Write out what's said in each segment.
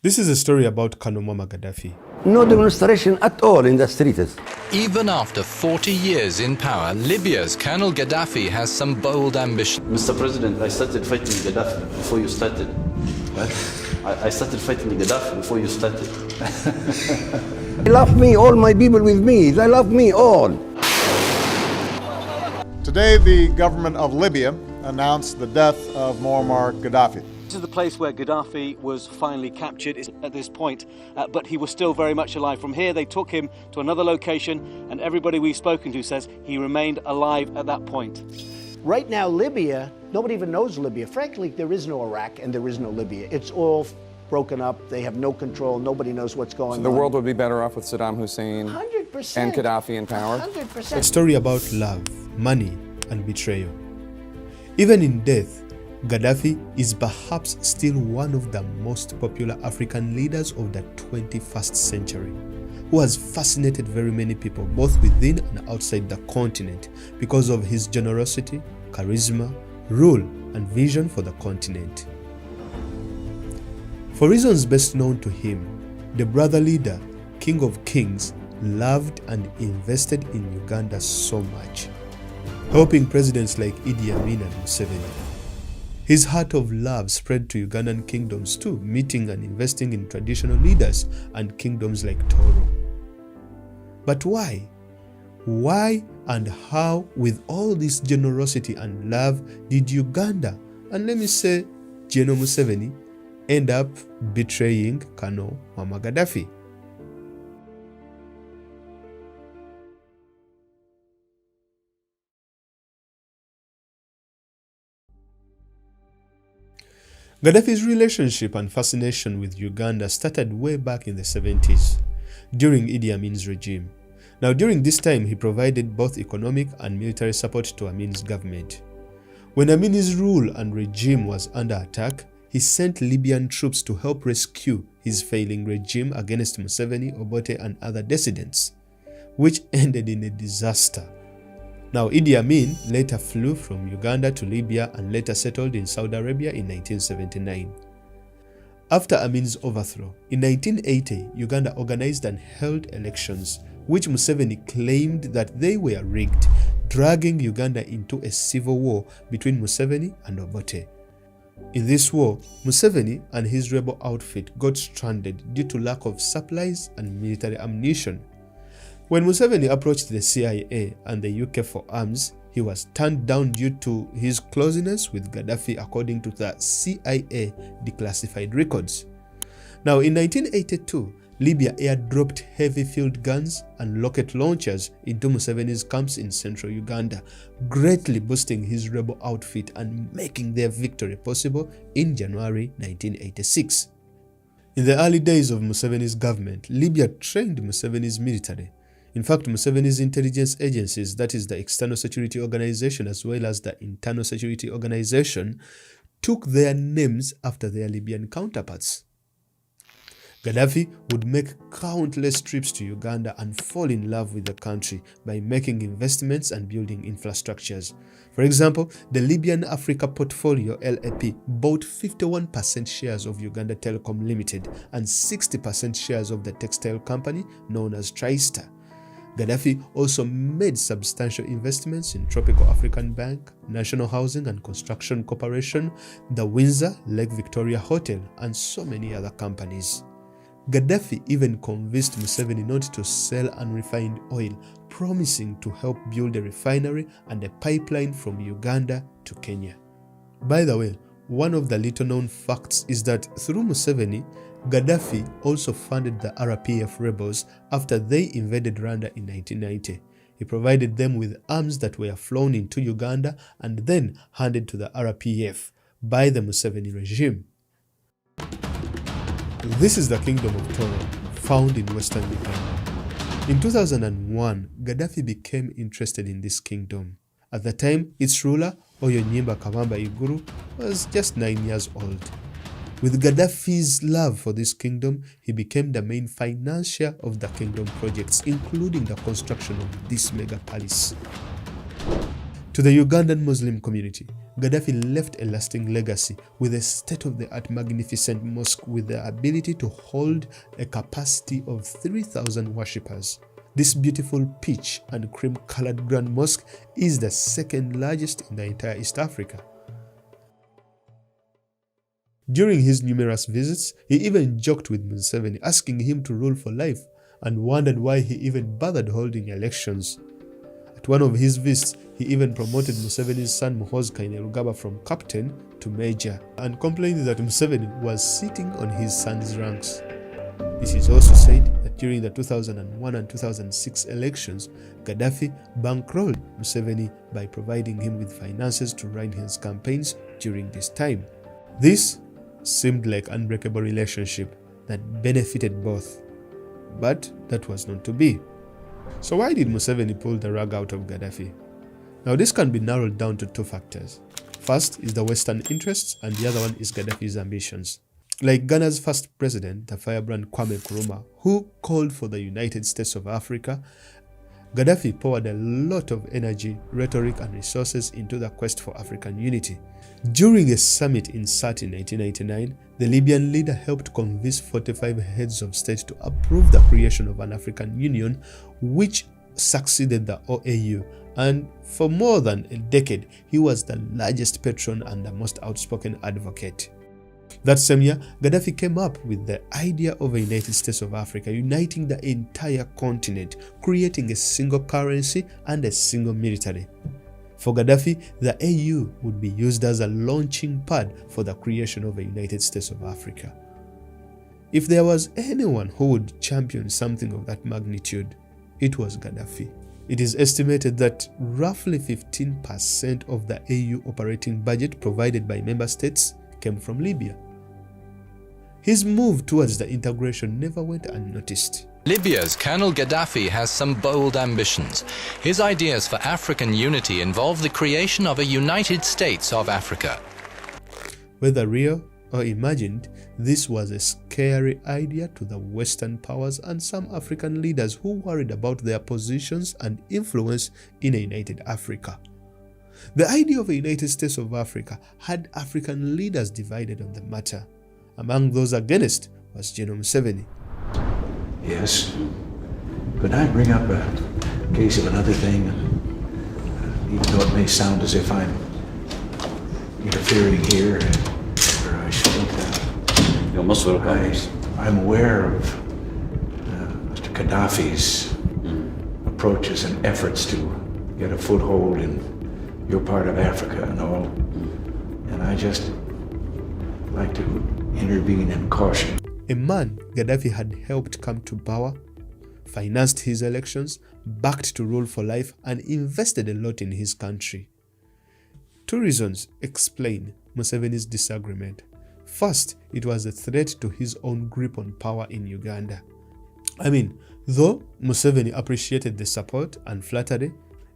This is a story about Colonel Muammar Gaddafi. No demonstration at all in the streets. Even after 40 years in power, Libya's Colonel Gaddafi has some bold ambitions. Mr. President, I started fighting Gaddafi before you started. What? I started fighting Gaddafi before you started. They love me, all my people with me. They love me all. Today, the government of Libya announced the death of Muammar Gaddafi. This is the place where Gaddafi was finally captured at this point, but he was still very much alive. From here, they took him to another location, and everybody we've spoken to says he remained alive at that point. Right now, Libya, nobody even knows Libya. Frankly, there is no Iraq and there is no Libya. It's all broken up. They have no control. Nobody knows what's going on. The world would be better off with Saddam Hussein 100%. and Gaddafi in power. 100%. A story about love, money, and betrayal. Even in death, Gaddafi is perhaps still one of the most popular African leaders of the 21st century, who has fascinated very many people both within and outside the continent because of his generosity, charisma, rule, and vision for the continent. For reasons best known to him, the brother leader, King of Kings, loved and invested in Uganda so much, helping presidents like Idi Amin and Museveni. His heart of love spread to Ugandan kingdoms too, meeting and investing in traditional leaders and kingdoms like Toro. But why? Why and how, with all this generosity and love, did Uganda, and let me say General Museveni, end up betraying Colonel Muammar Gaddafi? Gaddafi's relationship and fascination with Uganda started way back in the 70s, during Idi Amin's regime. Now, during this time, he provided both economic and military support to Amin's government. When Amin's rule and regime was under attack, he sent Libyan troops to help rescue his failing regime against Museveni, Obote, and other dissidents, which ended in a disaster. Now, Idi Amin later flew from Uganda to Libya and later settled in Saudi Arabia in 1979. After Amin's overthrow, in 1980, Uganda organized and held elections, which Museveni claimed that they were rigged, dragging Uganda into a civil war between Museveni and Obote. In this war, Museveni and his rebel outfit got stranded due to lack of supplies and military ammunition. When Museveni approached the CIA and the UK for arms, he was turned down due to his closeness with Gaddafi, according to the CIA declassified records. Now, in 1982, Libya airdropped heavy field guns and rocket launchers into Museveni's camps in central Uganda, greatly boosting his rebel outfit and making their victory possible in January 1986. In the early days of Museveni's government, Libya trained Museveni's military. In fact, Museveni's intelligence agencies, that is the External Security Organization as well as the Internal Security Organization, took their names after their Libyan counterparts. Gaddafi would make countless trips to Uganda and fall in love with the country by making investments and building infrastructures. For example, the Libyan Africa Portfolio LAP bought 51% shares of Uganda Telecom Limited and 60% shares of the textile company known as Tristar. Gaddafi also made substantial investments in Tropical African Bank, National Housing and Construction Corporation, the Windsor Lake Victoria Hotel, and so many other companies. Gaddafi even convinced Museveni not to sell unrefined oil, promising to help build a refinery and a pipeline from Uganda to Kenya. By the way, one of the little-known facts is that through Museveni, Gaddafi also funded the RPF rebels after they invaded Rwanda in 1990. He provided them with arms that were flown into Uganda and then handed to the RPF by the Museveni regime. This is the Kingdom of Toro, found in western Uganda. In 2001, Gaddafi became interested in this kingdom. At the time, its ruler, Oyonyimba Kabamba Iguru, was just 9 years old. With Gaddafi's love for this kingdom, he became the main financier of the kingdom projects, including the construction of this mega palace. To the Ugandan Muslim community, Gaddafi left a lasting legacy with a state-of-the-art magnificent mosque with the ability to hold a capacity of 3,000 worshippers. This beautiful peach and cream-colored grand mosque is the second largest in the entire East Africa. During his numerous visits, he even joked with Museveni, asking him to rule for life, and wondered why he even bothered holding elections. At one of his visits, he even promoted Museveni's son Muhoozi Kainerugaba from captain to major, and complained that Museveni was sitting on his son's ranks. It is also said that during the 2001 and 2006 elections, Gaddafi bankrolled Museveni by providing him with finances to run his campaigns during this time. This seemed like an unbreakable relationship that benefited both, but that was not to be. So why did Museveni pull the rug out of Gaddafi? Now this can be narrowed down to two factors. First is the Western interests, and the other one is Gaddafi's ambitions. Like Ghana's first president, the firebrand Kwame Nkrumah, who called for the United States of Africa, Gaddafi poured a lot of energy, rhetoric, and resources into the quest for African unity. During a summit in SAT in 1999, the Libyan leader helped convince 45 heads of state to approve the creation of an African Union, which succeeded the OAU, and for more than a decade, he was the largest patron and the most outspoken advocate. That same year, Gaddafi came up with the idea of a United States of Africa, uniting the entire continent, creating a single currency and a single military. For Gaddafi, the AU would be used as a launching pad for the creation of a United States of Africa. If there was anyone who would champion something of that magnitude, it was Gaddafi. It is estimated that roughly 15% of the AU operating budget provided by member states came from Libya. His move towards the integration never went unnoticed. Libya's Colonel Gaddafi has some bold ambitions. His ideas for African unity involve the creation of a United States of Africa. Whether real or imagined, this was a scary idea to the Western powers and some African leaders who worried about their positions and influence in a united Africa. The idea of a United States of Africa had African leaders divided on the matter. Among those against was General Museveni. Yes. Could I bring up a case of another thing? Even though it may sound as if I'm interfering here, where I shouldn't. You're most welcome. I'm aware of Mr. Gaddafi's approaches and efforts to get a foothold in your part of Africa and all. And I just like to intervene and caution. A man Gaddafi had helped come to power, financed his elections, backed to rule for life, and invested a lot in his country. Two reasons explain Museveni's disagreement. First, it was a threat to his own grip on power in Uganda. Though Museveni appreciated the support and flattery,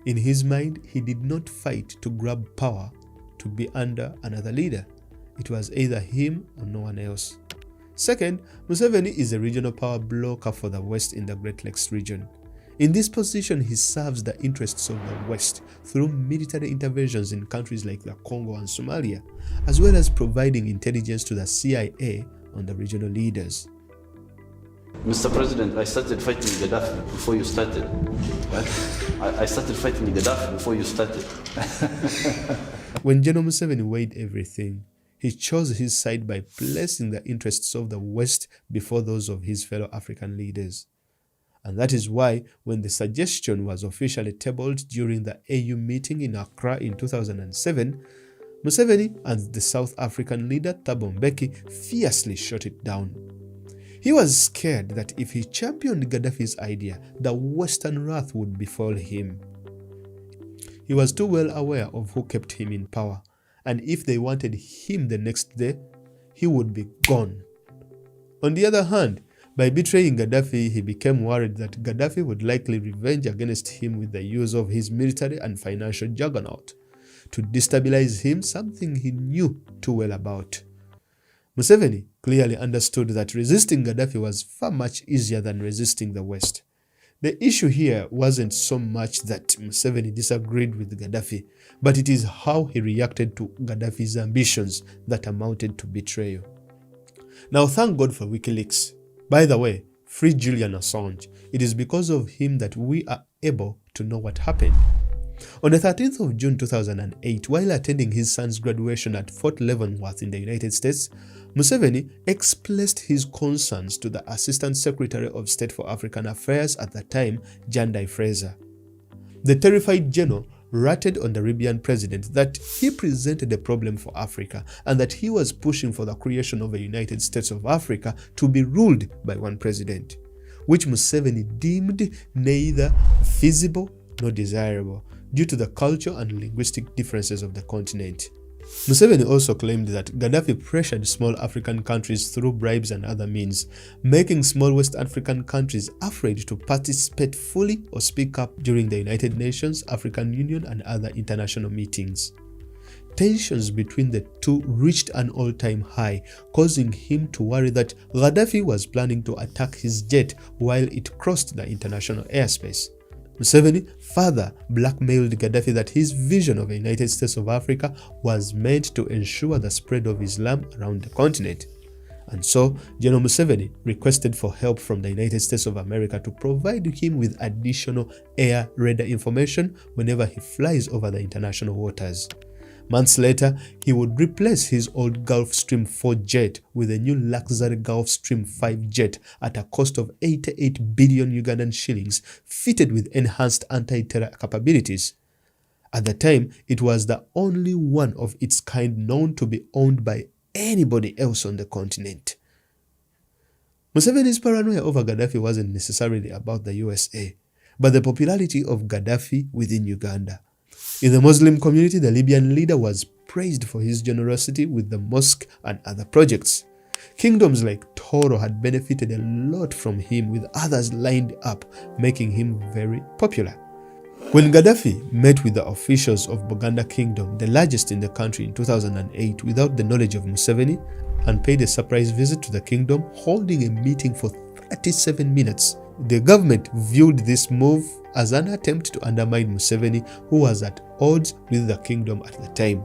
in his mind he did not fight to grab power to be under another leader. It was either him or no one else. Second, Museveni is a regional power blocker for the West in the Great Lakes region. In this position, he serves the interests of the West through military interventions in countries like the Congo and Somalia, as well as providing intelligence to the CIA on the regional leaders. Mr. President, I started fighting Gaddafi before you started. What? I started fighting Gaddafi before you started. When General Museveni weighed everything, he chose his side by placing the interests of the West before those of his fellow African leaders. And that is why, when the suggestion was officially tabled during the AU meeting in Accra in 2007, Museveni and the South African leader Thabo Mbeki fiercely shot it down. He was scared that if he championed Gaddafi's idea, the Western wrath would befall him. He was too well aware of who kept him in power, and if they wanted him the next day, he would be gone. On the other hand, by betraying Gaddafi, he became worried that Gaddafi would likely revenge against him with the use of his military and financial juggernaut to destabilize him, something he knew too well about. Museveni clearly understood that resisting Gaddafi was far much easier than resisting the West. The issue here wasn't so much that Museveni disagreed with Gaddafi, but it is how he reacted to Gaddafi's ambitions that amounted to betrayal. Now, thank God for WikiLeaks. By the way, free Julian Assange. It is because of him that we are able to know what happened. On the 13th of June 2008, while attending his son's graduation at Fort Leavenworth in the United States, Museveni expressed his concerns to the Assistant Secretary of State for African Affairs at the time, Jandai Fraser. The terrified general ratted on the Libyan president that he presented a problem for Africa and that he was pushing for the creation of a United States of Africa to be ruled by one president, which Museveni deemed neither feasible nor desirable due to the culture and linguistic differences of the continent. Museveni also claimed that Gaddafi pressured small African countries through bribes and other means, making small West African countries afraid to participate fully or speak up during the United Nations, African Union, and other international meetings. Tensions between the two reached an all-time high, causing him to worry that Gaddafi was planning to attack his jet while it crossed the international airspace. Museveni further blackmailed Gaddafi that his vision of a United States of Africa was meant to ensure the spread of Islam around the continent. And so, General Museveni requested for help from the United States of America to provide him with additional air radar information whenever he flies over the international waters. Months later, he would replace his old Gulfstream 4 jet with a new luxury Gulfstream 5 jet at a cost of 88 billion Ugandan shillings, fitted with enhanced anti-terror capabilities. At the time, it was the only one of its kind known to be owned by anybody else on the continent. Museveni's paranoia over Gaddafi wasn't necessarily about the USA, but the popularity of Gaddafi within Uganda. In the Muslim community, the Libyan leader was praised for his generosity with the mosque and other projects. Kingdoms like Toro had benefited a lot from him, with others lined up, making him very popular. When Gaddafi met with the officials of Buganda Kingdom, the largest in the country, in 2008 without the knowledge of Museveni, and paid a surprise visit to the kingdom, holding a meeting for 37 minutes, the government viewed this move as an attempt to undermine Museveni, who was at odds with the kingdom at the time.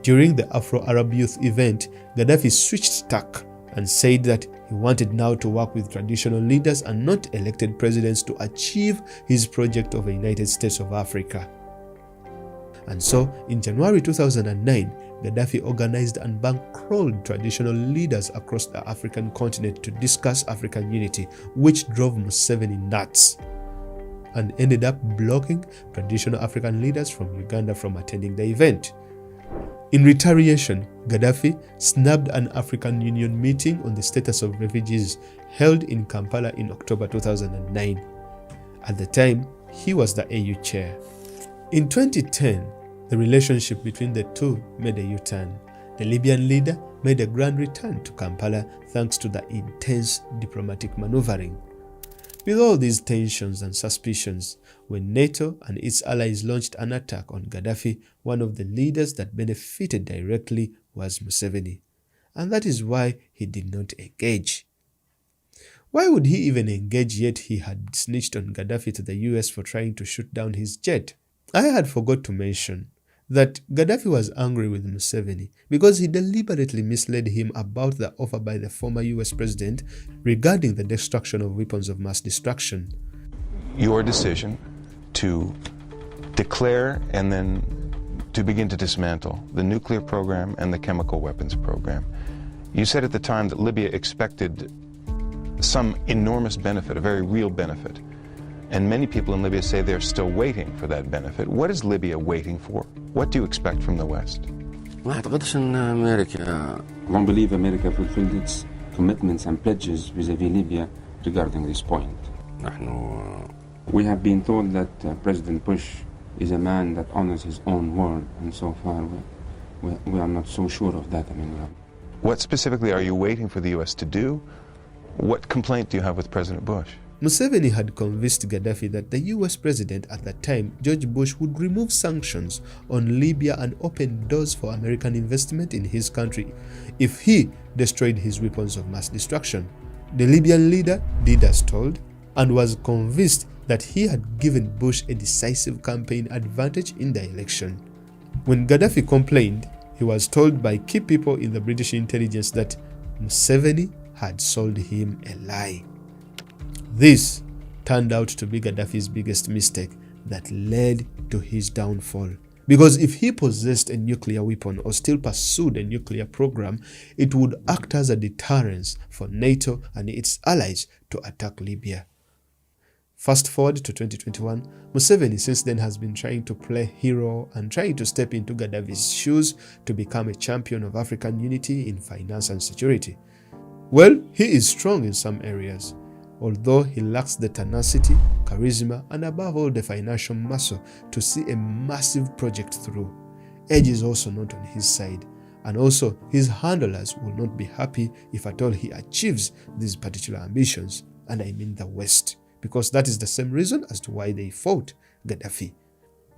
During the Afro-Arab Youth event, Gaddafi switched tack and said that he wanted now to work with traditional leaders and not elected presidents to achieve his project of a United States of Africa. And so, in January 2009, Gaddafi organized and bankrolled traditional leaders across the African continent to discuss African unity, which drove Museveni nuts and ended up blocking traditional African leaders from Uganda from attending the event. In retaliation, Gaddafi snubbed an African Union meeting on the status of refugees held in Kampala in October 2009. At the time, he was the AU chair. In 2010, the relationship between the two made a U-turn. The Libyan leader made a grand return to Kampala thanks to the intense diplomatic maneuvering. With all these tensions and suspicions, when NATO and its allies launched an attack on Gaddafi, one of the leaders that benefited directly was Museveni. And that is why he did not engage. Why would he even engage, yet he had snitched on Gaddafi to the US for trying to shoot down his jet? I had forgot to mention that Gaddafi was angry with Museveni because he deliberately misled him about the offer by the former US president regarding the destruction of weapons of mass destruction. Your decision to declare and then to begin to dismantle the nuclear program and the chemical weapons program. You said at the time that Libya expected some enormous benefit, a very real benefit. And many people in Libya say they're still waiting for that benefit. What is Libya waiting for? What do you expect from the West? I don't believe America fulfilled its commitments and pledges vis-à-vis Libya regarding this point. We have been told that President Bush is a man that honors his own word, and so far we are not so sure of that. What specifically are you waiting for the U.S. to do? What complaint do you have with President Bush? Museveni had convinced Gaddafi that the US president at that time, George Bush, would remove sanctions on Libya and open doors for American investment in his country if he destroyed his weapons of mass destruction. The Libyan leader did as told, and was convinced that he had given Bush a decisive campaign advantage in the election. When Gaddafi complained, he was told by key people in the British intelligence that Museveni had sold him a lie. This turned out to be Gaddafi's biggest mistake that led to his downfall. Because if he possessed a nuclear weapon or still pursued a nuclear program, it would act as a deterrence for NATO and its allies to attack Libya. Fast forward to 2021, Museveni since then has been trying to play hero and trying to step into Gaddafi's shoes to become a champion of African unity in finance and security. Well, he is strong in some areas, although he lacks the tenacity, charisma, and above all the financial muscle to see a massive project through. Edge is also not on his side, and also his handlers will not be happy if at all he achieves these particular ambitions, and I mean the West, because that is the same reason as to why they fought Gaddafi.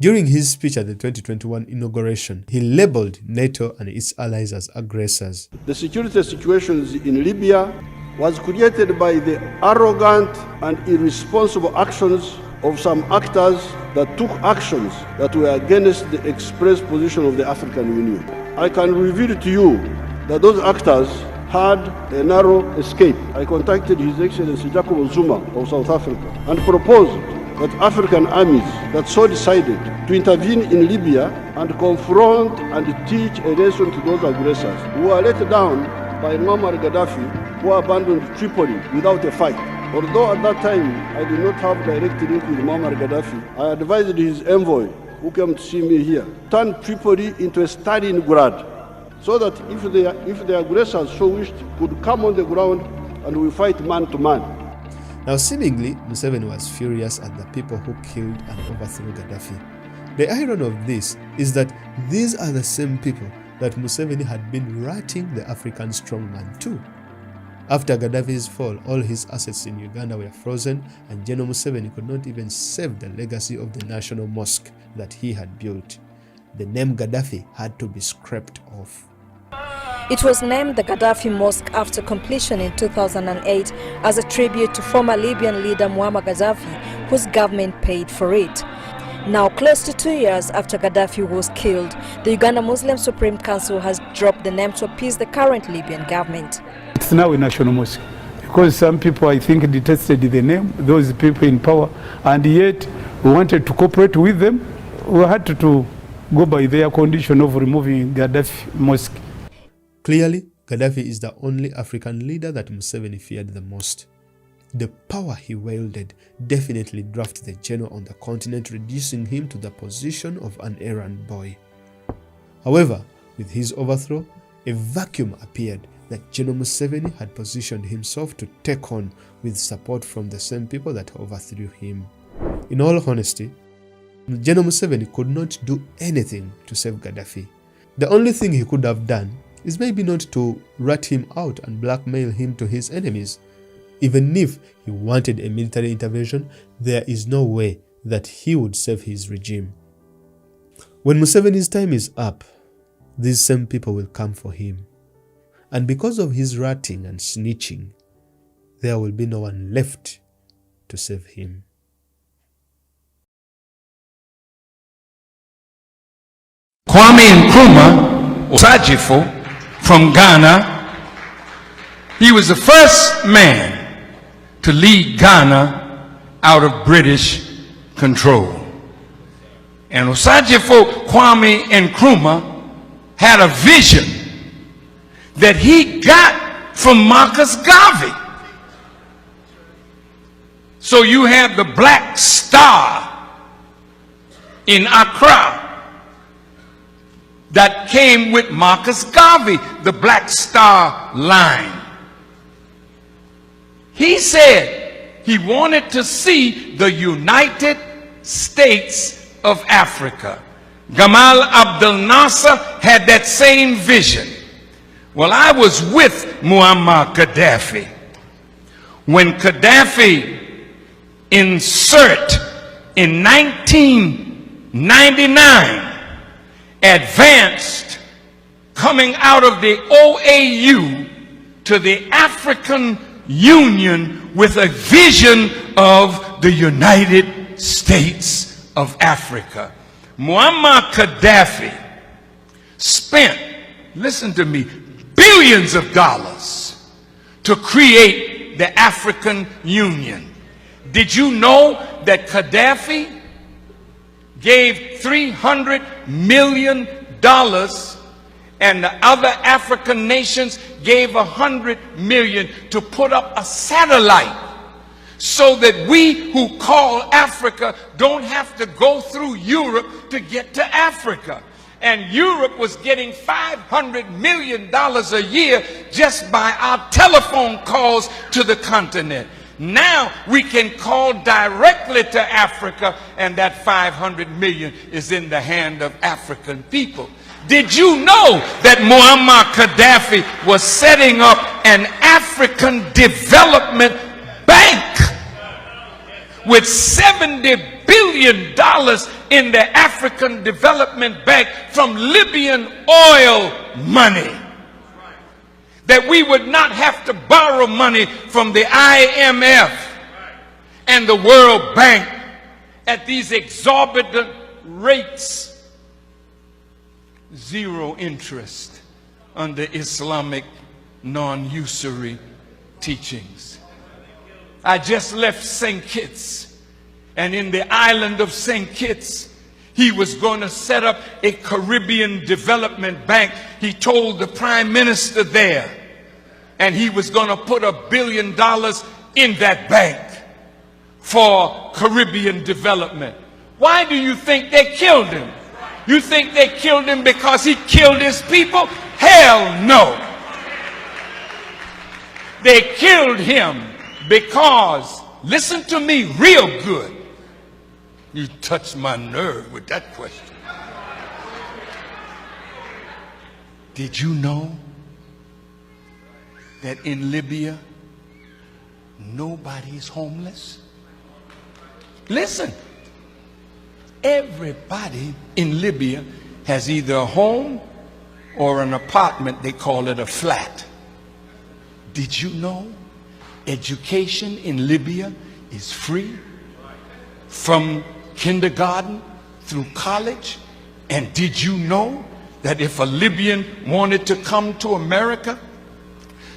During his speech at the 2021 inauguration, he labeled NATO and its allies as aggressors. The security situations in Libya was created by the arrogant and irresponsible actions of some actors that took actions that were against the express position of the African Union. I can reveal to you that those actors had a narrow escape. I contacted His Excellency Jacob Zuma of South Africa and proposed that African armies that so decided to intervene in Libya and confront and teach a lesson to those aggressors who were let down by Muammar Gaddafi, who abandoned Tripoli without a fight. Although at that time I did not have direct link with Muammar Gaddafi, I advised his envoy, who came to see me here, turn Tripoli into a Stalingrad, so that if the aggressors so wished, could come on the ground and we fight man to man. Now seemingly, Museveni was furious at the people who killed and overthrew Gaddafi. The irony of this is that these are the same people that Museveni had been ratting the African strongman to. After Gaddafi's fall, all his assets in Uganda were frozen, and General Museveni could not even save the legacy of the national mosque that he had built. The name Gaddafi had to be scraped off. It was named the Gaddafi Mosque after completion in 2008 as a tribute to former Libyan leader Muammar Gaddafi, whose government paid for it. Now, close to 2 years after Gaddafi was killed, the Uganda Muslim Supreme Council has dropped the name to appease the current Libyan government. It's now a national mosque because some people, I think, detested the name, those people in power, and yet we wanted to cooperate with them. We had to go by their condition of removing Gaddafi Mosque. Clearly, Gaddafi is the only African leader that Museveni feared the most. The power he wielded definitely drafted the general on the continent, reducing him to the position of an errand boy. However, with his overthrow, a vacuum appeared that General Museveni had positioned himself to take on with support from the same people that overthrew him. In all honesty, General Museveni could not do anything to save Gaddafi. The only thing he could have done is maybe not to rat him out and blackmail him to his enemies. Even if he wanted a military intervention, there is no way that he would save his regime. When Museveni's time is up, these same people will come for him. And because of his ratting and snitching, there will be no one left to save him. Kwame Nkrumah Osajifo from Ghana, he was the first man to lead Ghana out of British control. And Osajifo Kwame Nkrumah had a vision that he got from Marcus Garvey. So you have the Black Star in Accra that came with Marcus Garvey, the Black Star Line. He said he wanted to see the United States of Africa. Gamal Abdel Nasser had that same vision. Well, I was with Muammar Gaddafi when Gaddafi insert in 1999 advanced coming out of the OAU to the African union with a vision of the United States of Africa. Muammar Gaddafi spent, listen to me, billions of dollars to create the African Union. Did you know that Gaddafi gave $300 million and the other African nations gave $100 million to put up a satellite so that we who call Africa don't have to go through Europe to get to Africa? And Europe was getting $500 million a year just by our telephone calls to the continent. Now we can call directly to Africa, and that $500 million is in the hand of African people. Did you know that Muammar Gaddafi was setting up an African development bank with $70 billion in the African Development Bank from Libyan oil money? That we would not have to borrow money from the IMF and the World Bank at these exorbitant rates. Zero interest under Islamic non-usury teachings. I just left St. Kitts, and in the island of St. Kitts, he was going to set up a Caribbean Development Bank. He told the Prime Minister there, and he was going to put $1 billion in that bank for Caribbean development. Why do you think they killed him? You think they killed him because he killed his people? Hell no. They killed him because, listen to me real good. You touched my nerve with that question. Did you know that in Libya, nobody's homeless? Listen. Everybody in Libya has either a home or an apartment. They call it a flat. Did you know education in Libya is free from kindergarten through college? And did you know that if a Libyan wanted to come to America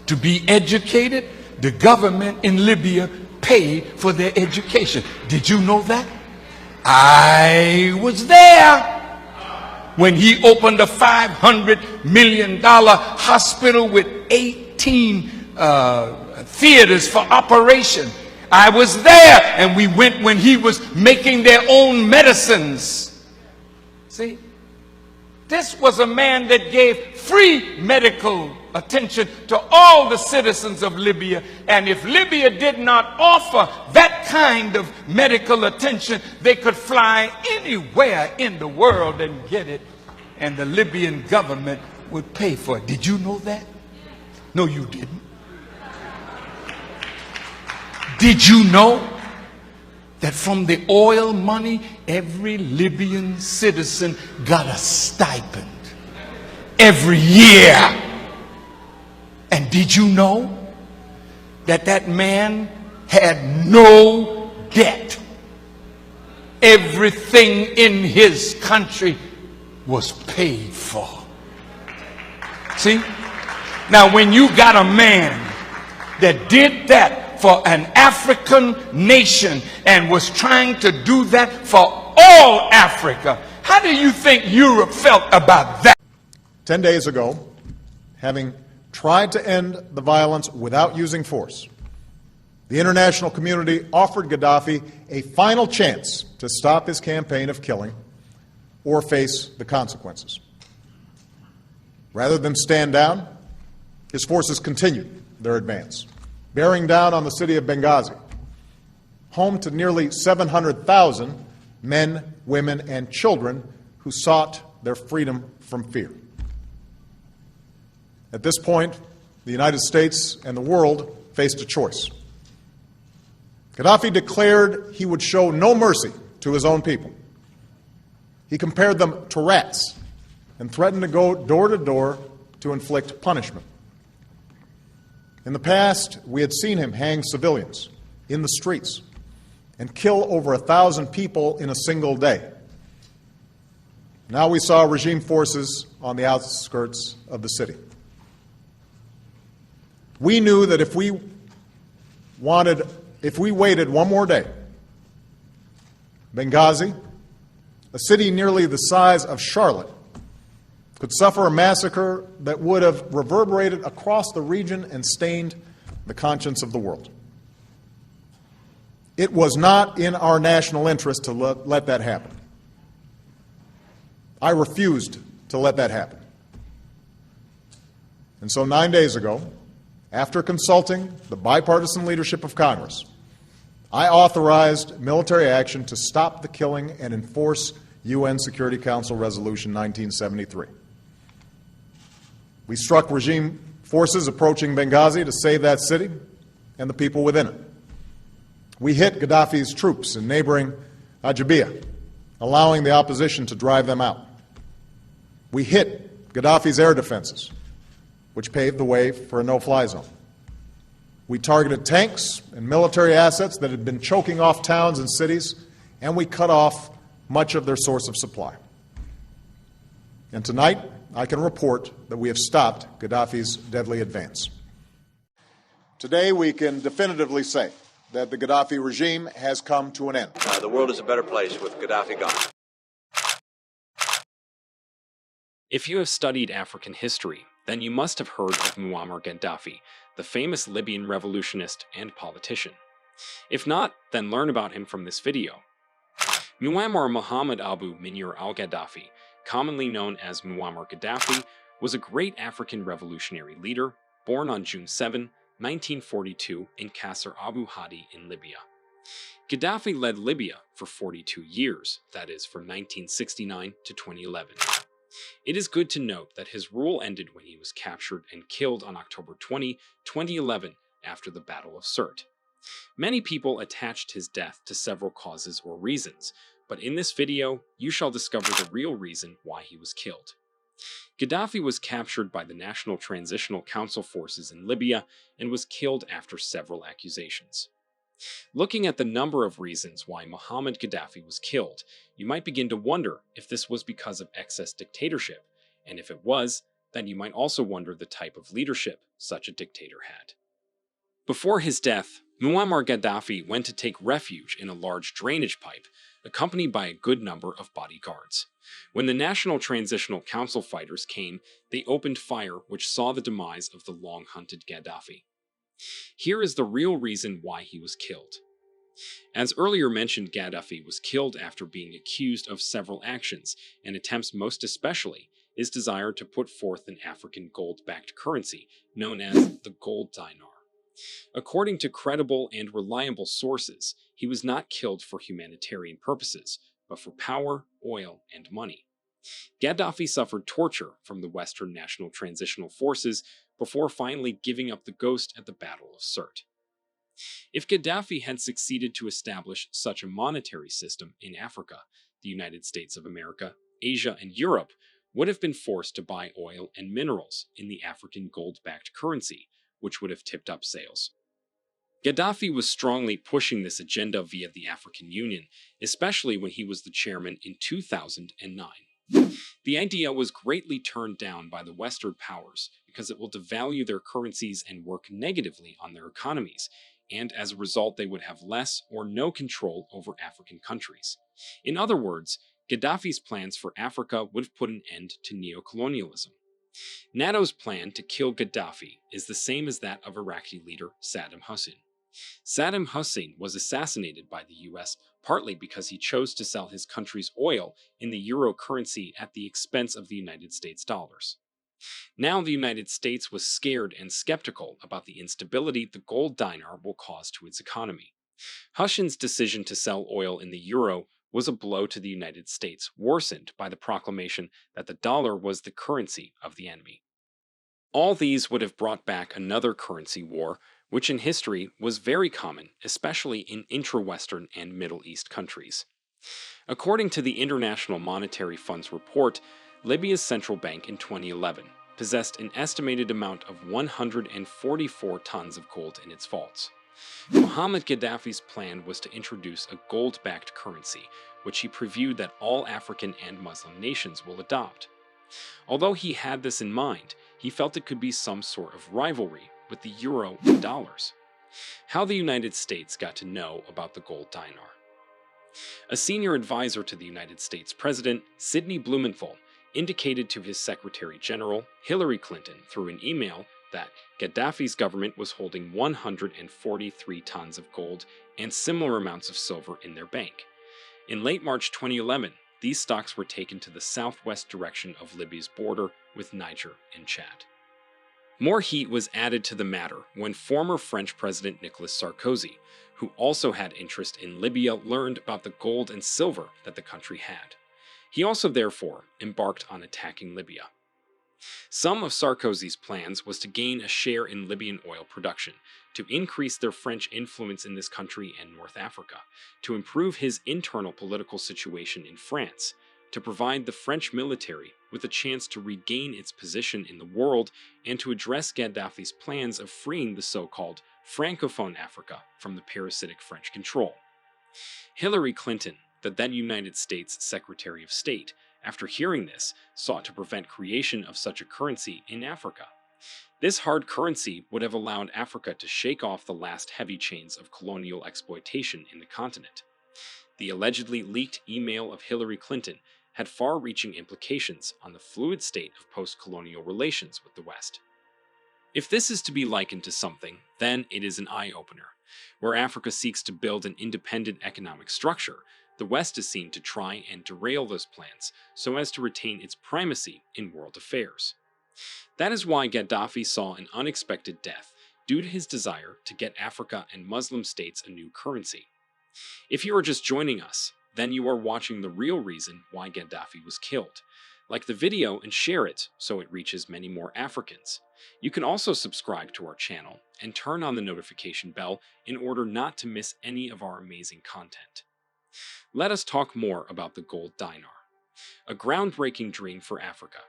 to be educated, the government in Libya paid for their education? Did you know that? I was there when he opened a $500 million hospital with 18 theaters for operation. I was there, and we went when he was making their own medicines. See, this was a man that gave free medical attention to all the citizens of Libya. And if Libya did not offer that kind of medical attention, they could fly anywhere in the world and get it, and the Libyan government would pay for it. Did you know that? No, you didn't. Did you know that from the oil money, every Libyan citizen got a stipend every year? And did you know that that man had no debt? Everything in his country was paid for. See? Now, when you got a man that did that for an African nation and was trying to do that for all Africa, how do you think Europe felt about that? 10 days ago, having tried to end the violence without using force, the international community offered Gaddafi a final chance to stop his campaign of killing or face the consequences. Rather than stand down, his forces continued their advance, bearing down on the city of Benghazi, home to nearly 700,000 men, women, and children who sought their freedom from fear. At this point, the United States and the world faced a choice. Gaddafi declared he would show no mercy to his own people. He compared them to rats and threatened to go door to door to inflict punishment. In the past, we had seen him hang civilians in the streets and kill over 1,000 people in a single day. Now we saw regime forces on the outskirts of the city. We knew that if we waited one more day, Benghazi, a city nearly the size of Charlotte, could suffer a massacre that would have reverberated across the region and stained the conscience of the world. It was not in our national interest to let that happen. I refused to let that happen. And so 9 days ago, after consulting the bipartisan leadership of Congress, I authorized military action to stop the killing and enforce UN Security Council Resolution 1973. We struck regime forces approaching Benghazi to save that city and the people within it. We hit Gaddafi's troops in neighboring Ajabia, allowing the opposition to drive them out. We hit Gaddafi's air defenses, which paved the way for a no-fly zone. We targeted tanks and military assets that had been choking off towns and cities, and we cut off much of their source of supply. And tonight, I can report that we have stopped Gaddafi's deadly advance. Today, we can definitively say that the Gaddafi regime has come to an end. The world is a better place with Gaddafi gone. If you have studied African history, then you must have heard of Muammar Gaddafi, the famous Libyan revolutionist and politician. If not, then learn about him from this video. Muammar Mohammed Abu Munir al-Gaddafi, commonly known as Muammar Gaddafi, was a great African revolutionary leader, born on June 7, 1942 in Qasr Abu Hadi in Libya. Gaddafi led Libya for 42 years, that is, from 1969 to 2011. It is good to note that his rule ended when he was captured and killed on October 20, 2011, after the Battle of Sirte. Many people attached his death to several causes or reasons, but in this video, you shall discover the real reason why he was killed. Gaddafi was captured by the National Transitional Council forces in Libya and was killed after several accusations. Looking at the number of reasons why Mohammed Gaddafi was killed, you might begin to wonder if this was because of excess dictatorship, and if it was, then you might also wonder the type of leadership such a dictator had. Before his death, Muammar Gaddafi went to take refuge in a large drainage pipe, accompanied by a good number of bodyguards. When the National Transitional Council fighters came, they opened fire, which saw the demise of the long-hunted Gaddafi. Here is the real reason why he was killed. As earlier mentioned, Gaddafi was killed after being accused of several actions, and attempts most especially his desire to put forth an African gold-backed currency known as the gold dinar. According to credible and reliable sources, he was not killed for humanitarian purposes, but for power, oil, and money. Gaddafi suffered torture from the Western National Transitional Forces before finally giving up the ghost at the Battle of Sirte. If Gaddafi had succeeded to establish such a monetary system in Africa, the United States of America, Asia, and Europe would have been forced to buy oil and minerals in the African gold-backed currency, which would have tipped up sales. Gaddafi was strongly pushing this agenda via the African Union, especially when he was the chairman in 2009. The idea was greatly turned down by the Western powers because it will devalue their currencies and work negatively on their economies, and as a result they would have less or no control over African countries. In other words, Gaddafi's plans for Africa would have put an end to neocolonialism. NATO's plan to kill Gaddafi is the same as that of Iraqi leader Saddam Hussein. Saddam Hussein was assassinated by the US partly because he chose to sell his country's oil in the euro currency at the expense of the United States dollars. Now the United States was scared and skeptical about the instability the gold dinar will cause to its economy. Hussein's decision to sell oil in the euro was a blow to the United States, worsened by the proclamation that the dollar was the currency of the enemy. All these would have brought back another currency war, which in history was very common, especially in intra-Western and Middle East countries. According to the International Monetary Fund's report, Libya's central bank in 2011 possessed an estimated amount of 144 tons of gold in its vaults. Muammar Gaddafi's plan was to introduce a gold-backed currency, which he previewed that all African and Muslim nations will adopt. Although he had this in mind, he felt it could be some sort of rivalry with the euro and dollars. How the United States got to know about the gold dinar. A senior advisor to the United States President, Sidney Blumenthal, indicated to his Secretary General, Hillary Clinton, through an email that Gaddafi's government was holding 143 tons of gold and similar amounts of silver in their bank. In late March 2011, these stocks were taken to the southwest direction of Libya's border with Niger and Chad. More heat was added to the matter when former French President Nicolas Sarkozy, who also had interest in Libya, learned about the gold and silver that the country had. He also therefore embarked on attacking Libya. Some of Sarkozy's plans was to gain a share in Libyan oil production, to increase their French influence in this country and North Africa, to improve his internal political situation in France, to provide the French military with a chance to regain its position in the world, and to address Gaddafi's plans of freeing the so-called Francophone Africa from the parasitic French control. Hillary Clinton, the then United States Secretary of State, after hearing this, sought to prevent creation of such a currency in Africa. This hard currency would have allowed Africa to shake off the last heavy chains of colonial exploitation in the continent. The allegedly leaked email of Hillary Clinton had far-reaching implications on the fluid state of post-colonial relations with the West. If this is to be likened to something, then it is an eye-opener. Where Africa seeks to build an independent economic structure, the West is seen to try and derail those plans so as to retain its primacy in world affairs. That is why Gaddafi saw an unexpected death due to his desire to get Africa and Muslim states a new currency. If you are just joining us, then you are watching the real reason why Gaddafi was killed. Like the video and share it so it reaches many more Africans. You can also subscribe to our channel and turn on the notification bell in order not to miss any of our amazing content. Let us talk more about the gold dinar, a groundbreaking dream for Africa.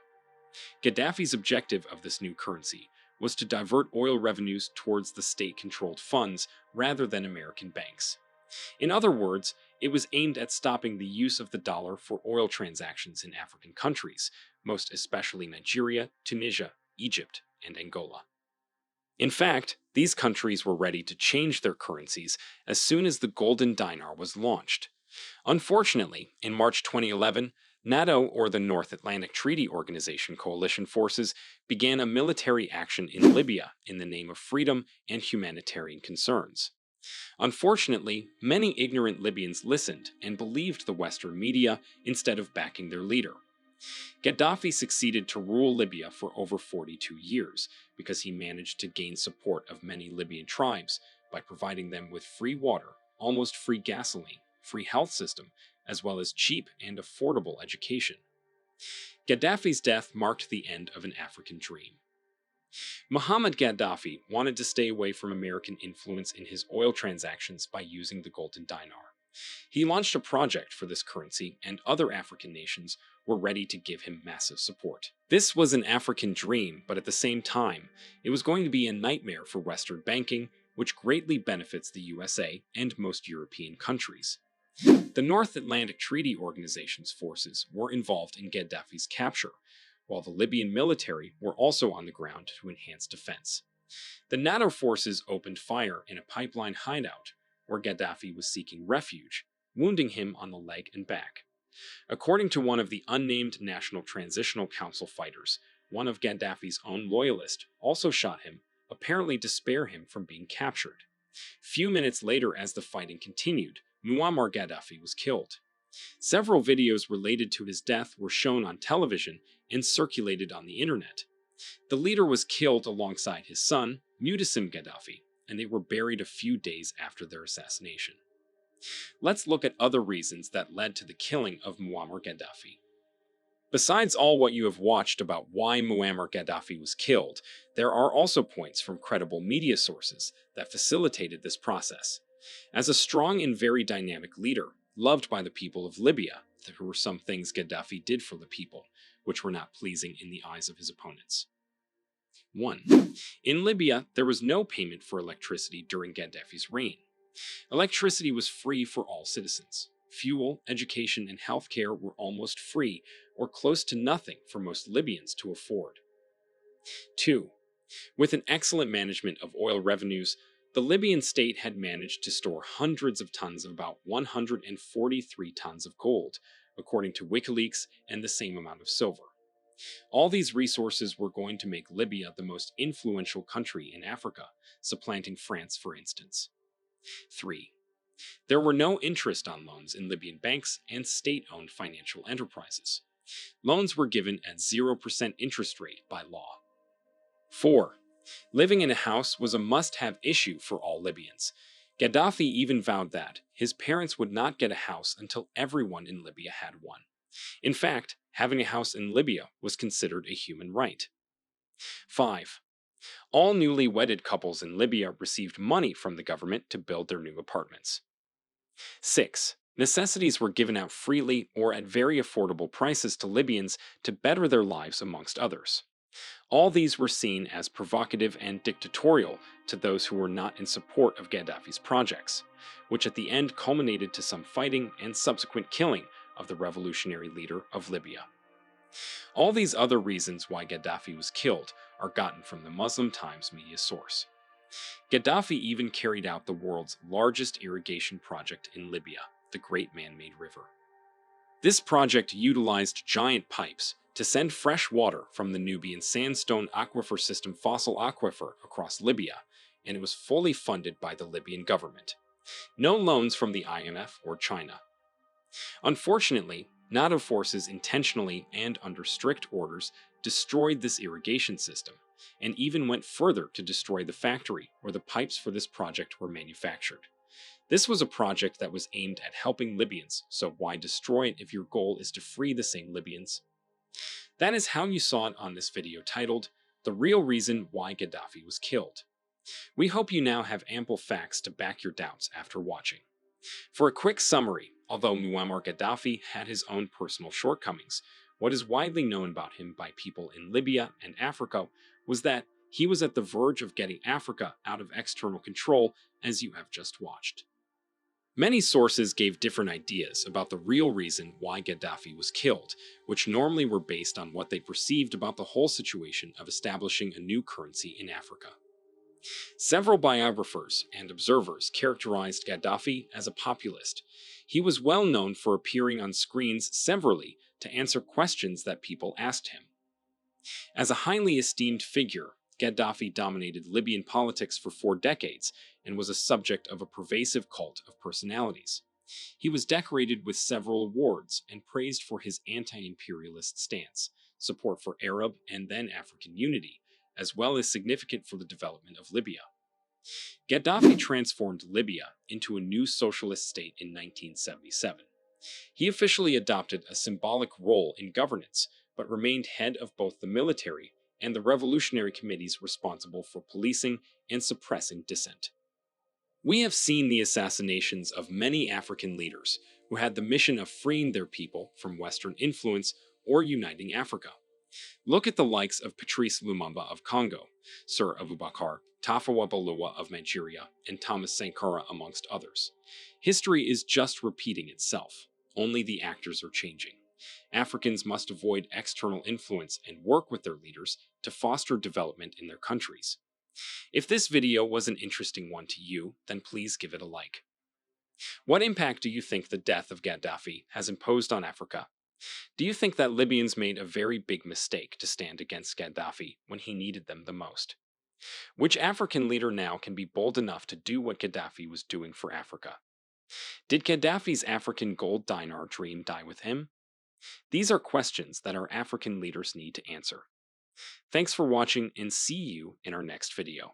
Gaddafi's objective of this new currency was to divert oil revenues towards the state-controlled funds rather than American banks. In other words, it was aimed at stopping the use of the dollar for oil transactions in African countries, most especially Nigeria, Tunisia, Egypt, and Angola. In fact, these countries were ready to change their currencies as soon as the golden dinar was launched. Unfortunately, in March 2011, NATO, or the North Atlantic Treaty Organization coalition forces, began a military action in Libya in the name of freedom and humanitarian concerns. Unfortunately, many ignorant Libyans listened and believed the Western media instead of backing their leader. Gaddafi succeeded to rule Libya for over 42 years because he managed to gain support of many Libyan tribes by providing them with free water, almost free gasoline, free health system, as well as cheap and affordable education. Gaddafi's death marked the end of an African dream. Muammar Gaddafi wanted to stay away from American influence in his oil transactions by using the golden dinar. He launched a project for this currency, and other African nations were ready to give him massive support. This was an African dream, but at the same time, it was going to be a nightmare for Western banking, which greatly benefits the USA and most European countries. The North Atlantic Treaty Organization's forces were involved in Gaddafi's capture, while the Libyan military were also on the ground to enhance defense. The NATO forces opened fire in a pipeline hideout where Gaddafi was seeking refuge, wounding him on the leg and back. According to one of the unnamed National Transitional Council fighters, one of Gaddafi's own loyalists also shot him, apparently to spare him from being captured. Few minutes later, as the fighting continued, Muammar Gaddafi was killed. Several videos related to his death were shown on television and circulated on the internet. The leader was killed alongside his son, Mu'tasim Gaddafi, and they were buried a few days after their assassination. Let's look at other reasons that led to the killing of Muammar Gaddafi. Besides all what you have watched about why Muammar Gaddafi was killed, there are also points from credible media sources that facilitated this process. As a strong and very dynamic leader, loved by the people of Libya, there were some things Gaddafi did for the people, which were not pleasing in the eyes of his opponents. 1. In Libya, there was no payment for electricity during Gaddafi's reign. Electricity was free for all citizens. Fuel, education, and healthcare were almost free, or close to nothing for most Libyans to afford. 2. With an excellent management of oil revenues, the Libyan state had managed to store hundreds of tons of about 143 tons of gold, according to WikiLeaks, and the same amount of silver. All these resources were going to make Libya the most influential country in Africa, supplanting France, for instance. 3. There were no interest on loans in Libyan banks and state-owned financial enterprises. Loans were given at 0% interest rate by law. 4. Living in a house was a must-have issue for all Libyans. Gaddafi even vowed that his parents would not get a house until everyone in Libya had one. In fact, having a house in Libya was considered a human right. 5. All newly wedded couples in Libya received money from the government to build their new apartments. 6. Necessities were given out freely or at very affordable prices to Libyans to better their lives amongst others. All these were seen as provocative and dictatorial to those who were not in support of Gaddafi's projects, which at the end culminated to some fighting and subsequent killing of the revolutionary leader of Libya. All these other reasons why Gaddafi was killed are gotten from the Muslim Times media source. Gaddafi even carried out the world's largest irrigation project in Libya, the Great Man-Made River. This project utilized giant pipes to send fresh water from the Nubian sandstone aquifer system Fossil Aquifer across Libya, and it was fully funded by the Libyan government. No loans from the IMF or China. Unfortunately, NATO forces intentionally and under strict orders destroyed this irrigation system, and even went further to destroy the factory where the pipes for this project were manufactured. This was a project that was aimed at helping Libyans, so why destroy it if your goal is to free the same Libyans? That is how you saw it on this video titled, The Real Reason Why Gaddafi Was Killed. We hope you now have ample facts to back your doubts after watching. For a quick summary, although Muammar Gaddafi had his own personal shortcomings, what is widely known about him by people in Libya and Africa was that he was at the verge of getting Africa out of external control, as you have just watched. Many sources gave different ideas about the real reason why Gaddafi was killed, which normally were based on what they perceived about the whole situation of establishing a new currency in Africa. Several biographers and observers characterized Gaddafi as a populist. He was well known for appearing on screens severally to answer questions that people asked him. As a highly esteemed figure, Gaddafi dominated Libyan politics for 4 decades and was a subject of a pervasive cult of personalities. He was decorated with several awards and praised for his anti-imperialist stance, support for Arab and then African unity, as well as significant for the development of Libya. Gaddafi transformed Libya into a new socialist state in 1977. He officially adopted a symbolic role in governance, but remained head of both the military and the revolutionary committees responsible for policing and suppressing dissent. We have seen the assassinations of many African leaders who had the mission of freeing their people from Western influence or uniting Africa. Look at the likes of Patrice Lumumba of Congo, Sir Abubakar Tafawa Balewa of Nigeria, and Thomas Sankara amongst others. History is just repeating itself, only the actors are changing. Africans must avoid external influence and work with their leaders to foster development in their countries. If this video was an interesting one to you, then please give it a like. What impact do you think the death of Gaddafi has imposed on Africa? Do you think that Libyans made a very big mistake to stand against Gaddafi when he needed them the most? Which African leader now can be bold enough to do what Gaddafi was doing for Africa? Did Gaddafi's African gold dinar dream die with him? These are questions that our African leaders need to answer. Thanks for watching, and see you in our next video.